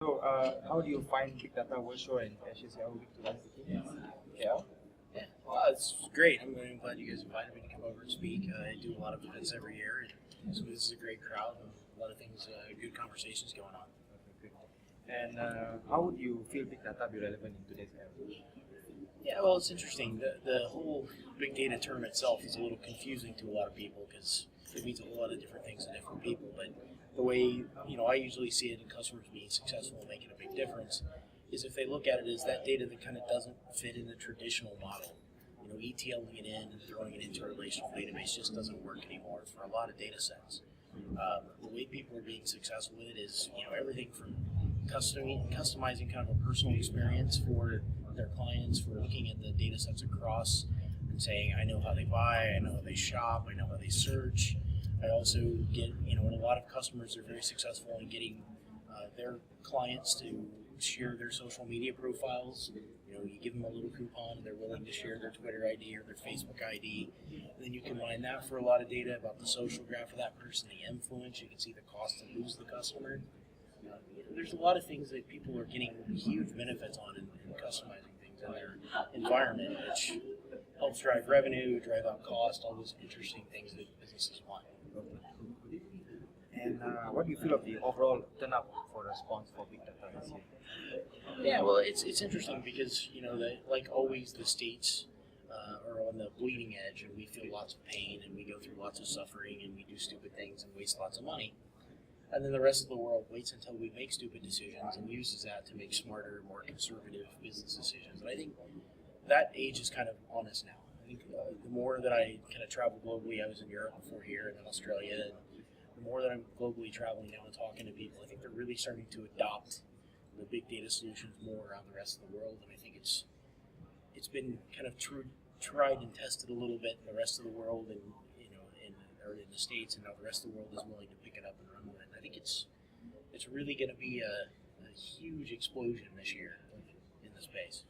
So, how do you find Big Data World Show and HSL Week 2018? Yeah. Yeah, well, it's great. I'm glad you guys invited me to come over and speak. I do a lot of events every year, and so this is a great crowd and a lot of things, good conversations going on. And how would you feel Big Data be relevant in today's era? Yeah, well, it's interesting. The whole big data term itself is a little confusing to a lot of people because it means a whole lot of different things to different people. But the way I usually see it in customers being successful and making a big difference is if they look at it as that data that kind of doesn't fit in the traditional model. ETLing it in and throwing it into a relational database just doesn't work anymore for a lot of data sets. The way people are being successful with it is, everything from customizing kind of a personal experience for their clients, for looking at the data sets across and saying, I know how they buy, I know how they shop, I know how they search. I also get, and a lot of customers are very successful in getting their clients to share their social media profiles. You give them a little coupon and they're willing to share their Twitter ID or their Facebook ID. And then you combine that for a lot of data about the social graph of that person, the influence. You can see the cost to lose the customer. There's a lot of things that people are getting huge benefits on in customizing things in their environment, which helps drive revenue, drive out cost, all those interesting things that businesses want. And what do you feel of the overall turnout for response for Big Data this year? Yeah, well, it's interesting because, like always, the states are on the bleeding edge, and we feel lots of pain, and we go through lots of suffering, and we do stupid things and waste lots of money. And then the rest of the world waits until we make stupid decisions and uses that to make smarter, more conservative business decisions. And I think that age is kind of on us now. I think the more that I kind of travel globally, I was in Europe before here and then Australia, and the more that I'm globally traveling now and talking to people, I think they're really starting to adopt the big data solutions more around the rest of the world. And I think it's been kind of tried and tested a little bit in the rest of the world, and in the States, and now the rest of the world is willing to pick it up and run with it. And I think it's really going to be a huge explosion this year in the space.